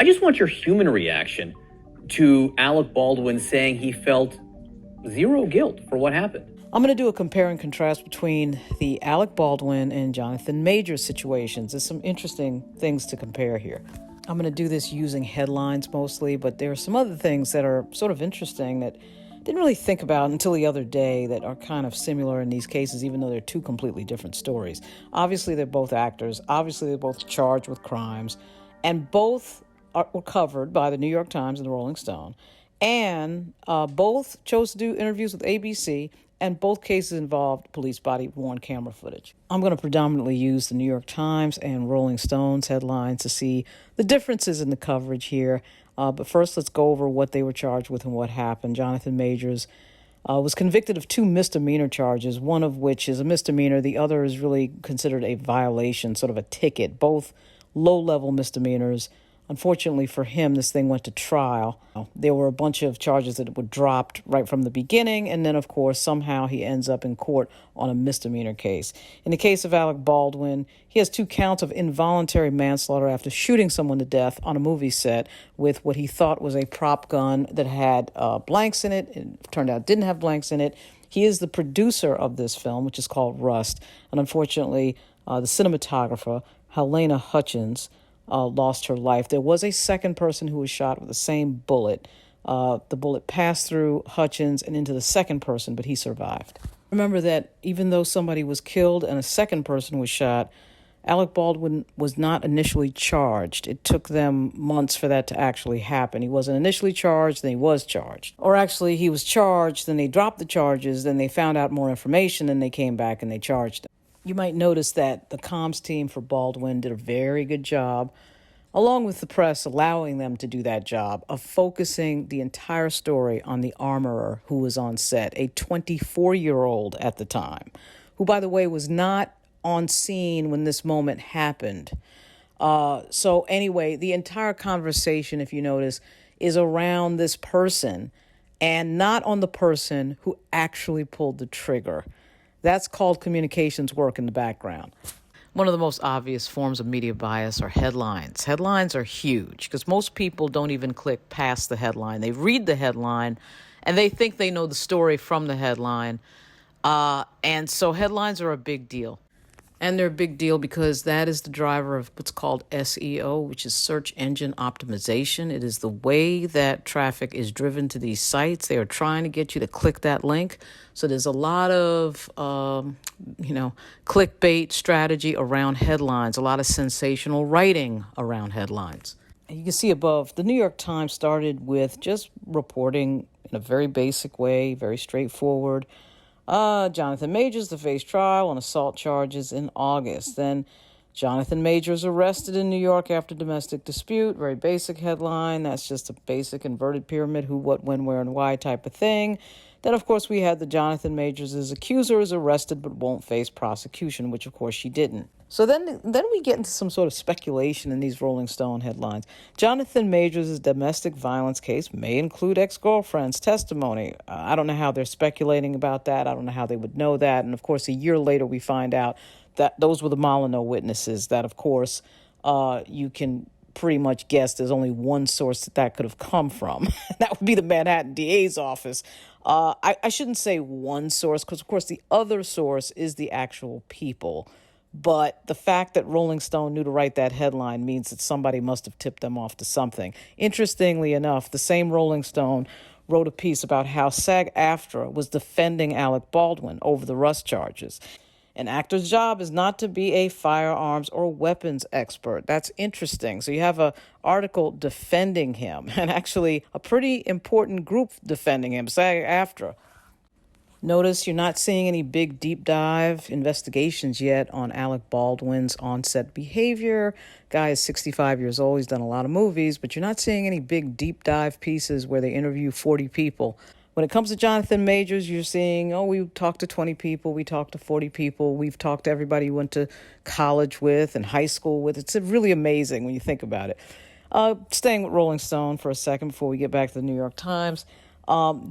I just want your human reaction to Alec Baldwin saying he felt zero guilt for what happened. I'm going to do a compare and contrast between the Alec Baldwin and Jonathan Majors situations. There's some interesting things to compare here. I'm going to do this using headlines mostly, but there are some other things that are sort of interesting that I didn't really think about until the other day that are kind of similar in these cases, even though they're two completely different stories. Obviously, they're both actors. Obviously, they're both charged with crimes, and both were covered by the New York Times and the Rolling Stone. And both chose to do interviews with ABC, and both cases involved police body-worn camera footage. I'm going to predominantly use the New York Times and Rolling Stone's headlines to see the differences in the coverage here. But first, let's go over what they were charged with and what happened. Jonathan Majors was convicted of 2 misdemeanor charges, one of which is a misdemeanor. The other is really considered a violation, sort of a ticket, both low-level misdemeanors. Unfortunately for him, this thing went to trial. There were a bunch of charges that were dropped right from the beginning, and then, of course, somehow he ends up in court on a misdemeanor case. In the case of Alec Baldwin, he has 2 counts of involuntary manslaughter after shooting someone to death on a movie set with what he thought was a prop gun that had blanks in it. It turned out didn't have blanks in it. He is the producer of this film, which is called Rust, and unfortunately, the cinematographer, Helena Hutchins, lost her life. There was a second person who was shot with the same bullet. The bullet passed through Hutchins and into the second person, but he survived. Remember that even though somebody was killed and a second person was shot, Alec Baldwin was not initially charged. It took them months for that to actually happen. He wasn't initially charged, then he was charged. Or actually, he was charged, then they dropped the charges, then they found out more information, then they came back and they charged him. You might notice that the comms team for Baldwin did a very good job, along with the press allowing them to do that job, of focusing the entire story on the armorer who was on set, a 24-year-old at the time, who, by the way, was not on scene when this moment happened. So anyway, the entire conversation, if you notice, is around this person and not on the person who actually pulled the trigger. That's called communications work in the background. One of the most obvious forms of media bias are headlines. Headlines are huge because most people don't even click past the headline. They read the headline and they think they know the story from the headline. And so headlines are a big deal. And they're a big deal because that is the driver of what's called SEO, which is search engine optimization. It is the way that traffic is driven to these sites. They are trying to get you to click that link. So there's a lot of, clickbait strategy around headlines, a lot of sensational writing around headlines. And you can see above, the New York Times started with just reporting in a very basic way, very straightforward. Jonathan Majors to face trial on assault charges in August. Then Jonathan Majors arrested in New York after domestic dispute. Very basic headline. That's just a basic inverted pyramid, who, what, when, where, and why type of thing. Then, of course, we had the Jonathan Majors' accuser is arrested but won't face prosecution, which, of course, she didn't. So then we get into some sort of speculation in these Rolling Stone headlines. Jonathan Majors' domestic violence case may include ex-girlfriend's testimony. I don't know how they're speculating about that. I don't know how they would know that. And, of course, a year later we find out that those were the Molyneux witnesses that, of course, you can pretty much guess there's only one source that could have come from. That would be the Manhattan DA's office. I shouldn't say one source because, of course, the other source is the actual people. But the fact that Rolling Stone knew to write that headline means that somebody must have tipped them off to something. Interestingly enough, the same Rolling Stone wrote a piece about how SAG-AFTRA was defending Alec Baldwin over the Rust charges. An actor's job is not to be a firearms or weapons expert. That's interesting. So you have an article defending him, and actually a pretty important group defending him, SAG-AFTRA. Notice you're not seeing any big deep dive investigations yet on Alec Baldwin's on-set behavior. Guy is 65 years old. He's done a lot of movies, but you're not seeing any big deep dive pieces where they interview 40 people. When it comes to Jonathan Majors, you're seeing, we talked to 20 people, we talked to 40 people, we've talked to everybody you went to college with and high school with. It's really amazing when you think about it. Staying with Rolling Stone for a second before we get back to the New York Times.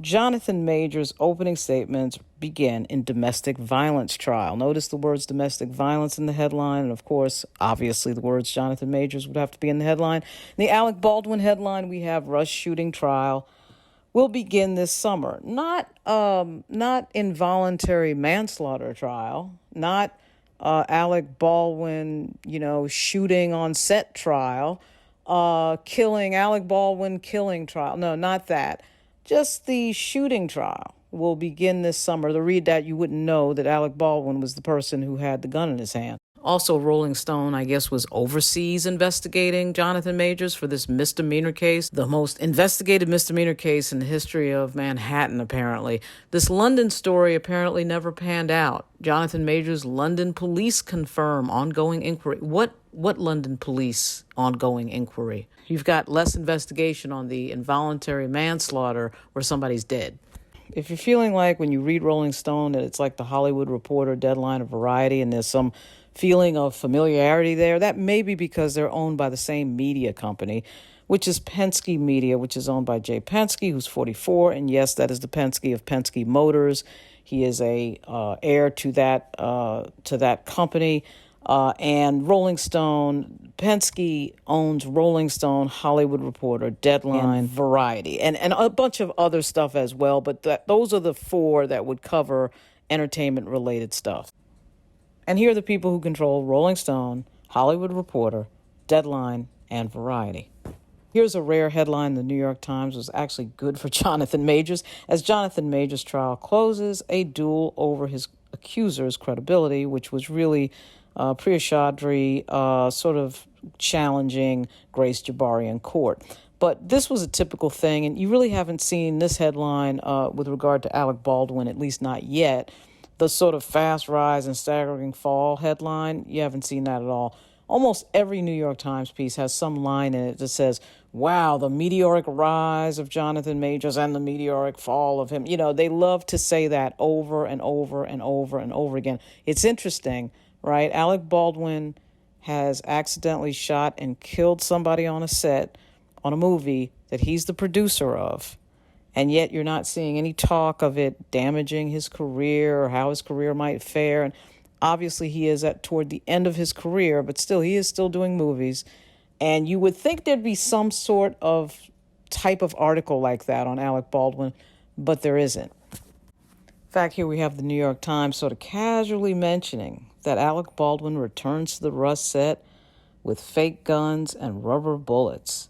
Jonathan Majors' opening statements begin in domestic violence trial. Notice the words domestic violence in the headline. And of course, obviously, the words Jonathan Majors would have to be in the headline. In the Alec Baldwin headline, we have Rush shooting trial will begin this summer. Not involuntary manslaughter trial, not Alec Baldwin, shooting on set trial, Alec Baldwin killing trial. No, not that. Just the shooting trial will begin this summer. To read that, you wouldn't know that Alec Baldwin was the person who had the gun in his hand. Also, Rolling Stone, I guess, was overseas investigating Jonathan Majors for this misdemeanor case, the most investigated misdemeanor case in the history of Manhattan, apparently. This London story apparently never panned out. Jonathan Majors' London police confirm ongoing inquiry. What London police ongoing inquiry? You've got less investigation on the involuntary manslaughter where somebody's dead. If you're feeling like when you read Rolling Stone that it's like the Hollywood Reporter, Deadline, or Variety, and there's some feeling of familiarity there, that may be because they're owned by the same media company, which is Penske Media, which is owned by Jay Penske, who's 44. And yes, that is the Penske of Penske Motors. He is a heir to that company. And Rolling Stone, Penske owns Rolling Stone, Hollywood Reporter, Deadline, and Variety, and a bunch of other stuff as well. But those are the four that would cover entertainment-related stuff. And here are the people who control Rolling Stone, Hollywood Reporter, Deadline, and Variety. Here's a rare headline the New York Times was actually good for Jonathan Majors. As Jonathan Majors' trial closes, a duel over his accuser's credibility, which was really Priya Chaudhry sort of challenging Grace Jabari in court. But this was a typical thing, and you really haven't seen this headline with regard to Alec Baldwin, at least not yet. The sort of fast rise and staggering fall headline, you haven't seen that at all. Almost every New York Times piece has some line in it that says, wow, the meteoric rise of Jonathan Majors and the meteoric fall of him. They love to say that over and over and over and over again. It's interesting, right? Alec Baldwin has accidentally shot and killed somebody on a set on a movie that he's the producer of. And yet you're not seeing any talk of it damaging his career or how his career might fare. And obviously he is toward the end of his career, but still, he is still doing movies. And you would think there'd be some sort of type of article like that on Alec Baldwin, but there isn't. In fact, here we have the New York Times sort of casually mentioning that Alec Baldwin returns to the Russ set with fake guns and rubber bullets.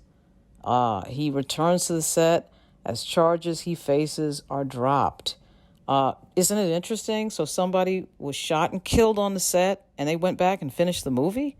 He returns to the set as charges he faces are dropped. Isn't it interesting? So somebody was shot and killed on the set, and they went back and finished the movie?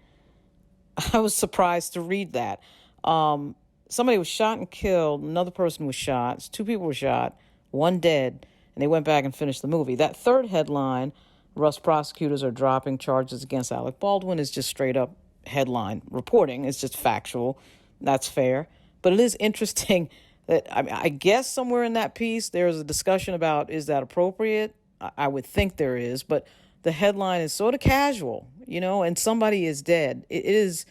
I was surprised to read that. Somebody was shot and killed. Another person was shot. 2 people were shot, 1 dead, and they went back and finished the movie. That third headline, Russ prosecutors are dropping charges against Alec Baldwin, is just straight up headline reporting. It's just factual. That's fair. But it is interesting that, I guess somewhere in that piece, there's a discussion about, is that appropriate? I would think there is, but the headline is sort of casual, and somebody is dead. It is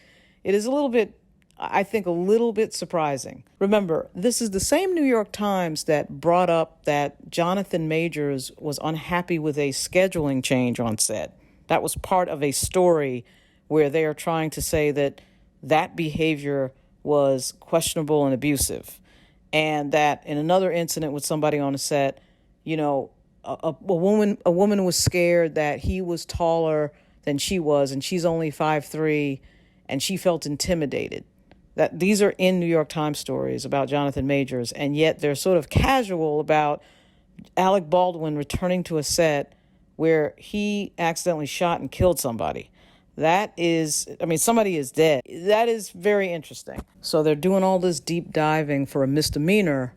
a little bit, I think, a little bit surprising. Remember, this is the same New York Times that brought up that Jonathan Majors was unhappy with a scheduling change on set. That was part of a story where they are trying to say that behavior was questionable and abusive. And that in another incident with somebody on a set, a woman was scared that he was taller than she was, and she's only 5'3", and she felt intimidated. That these are in New York Times stories about Jonathan Majors, and yet they're sort of casual about Alec Baldwin returning to a set where he accidentally shot and killed somebody. Somebody is dead. That is very interesting. So they're doing all this deep diving for a misdemeanor,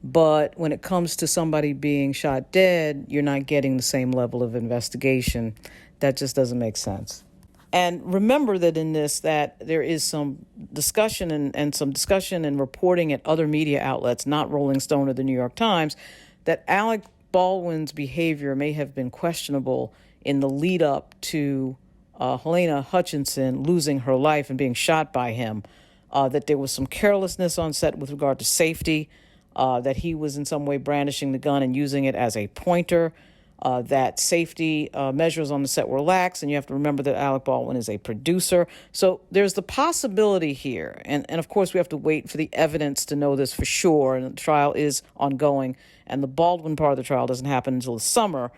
but when it comes to somebody being shot dead, you're not getting the same level of investigation. That just doesn't make sense. And remember that in this, that there is some discussion and reporting at other media outlets, not Rolling Stone or the New York Times, that Alec Baldwin's behavior may have been questionable in the lead up to Helena Hutchinson losing her life and being shot by him, that there was some carelessness on set with regard to safety, that he was in some way brandishing the gun and using it as a pointer. that safety measures on the set were lax, and you have to remember that Alec Baldwin is a producer. So there's the possibility here, and of course we have to wait for the evidence to know this for sure, and the trial is ongoing, and the Baldwin part of the trial doesn't happen until the summer.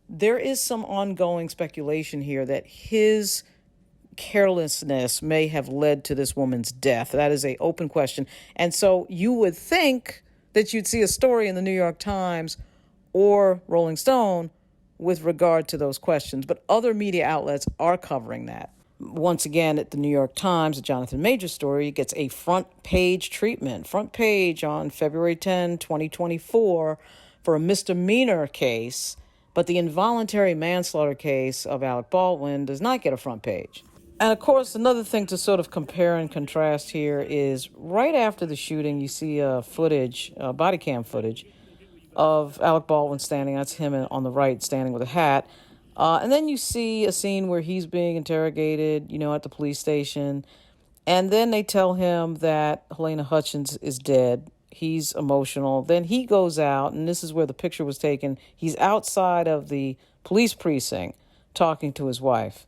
There is some ongoing speculation here that his carelessness may have led to this woman's death. That is an open question. And so you would think that you'd see a story in the New York Times or Rolling Stone with regard to those questions. But other media outlets are covering that. Once again, at the New York Times, the Jonathan Majors story gets a front page treatment. Front page on February 10, 2024 for a misdemeanor case. But the involuntary manslaughter case of Alec Baldwin does not get a front page. And of course, another thing to sort of compare and contrast here is right after the shooting, you see body cam footage of Alec Baldwin standing. That's him on the right, standing with a hat. And then you see a scene where he's being interrogated, at the police station. And then they tell him that Helena Hutchins is dead. He's emotional. Then he goes out, and this is where the picture was taken. He's outside of the police precinct talking to his wife.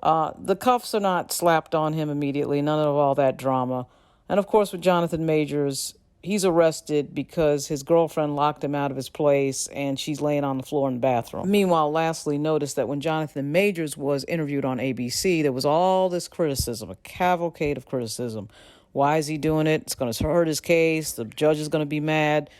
The cuffs are not slapped on him immediately, none of all that drama. And of course, with Jonathan Majors, he's arrested because his girlfriend locked him out of his place and she's laying on the floor in the bathroom. Meanwhile, lastly, notice that when Jonathan Majors was interviewed on ABC, there was all this criticism, a cavalcade of criticism. Why is he doing it? It's going to hurt his case. The judge is going to be mad.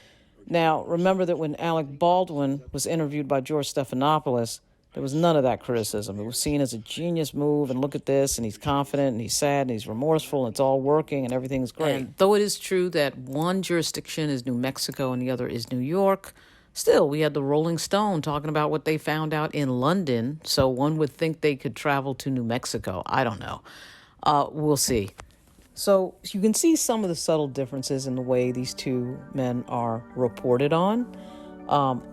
Now, remember that when Alec Baldwin was interviewed by George Stephanopoulos, there was none of that criticism. It was seen as a genius move, and look at this, and he's confident, and he's sad, and he's remorseful, and it's all working, and everything's great. And though it is true that one jurisdiction is New Mexico and the other is New York, still, we had the Rolling Stone talking about what they found out in London, so one would think they could travel to New Mexico. I don't know. We'll see. So you can see some of the subtle differences in the way these two men are reported on.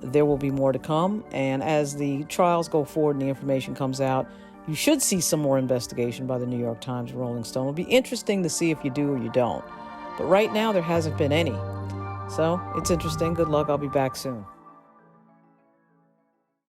There will be more to come, and as the trials go forward and the information comes out, you should see some more investigation by the New York Times and Rolling Stone. It'll be interesting to see if you do or you don't. But right now, there hasn't been any. So it's interesting. Good luck. I'll be back soon.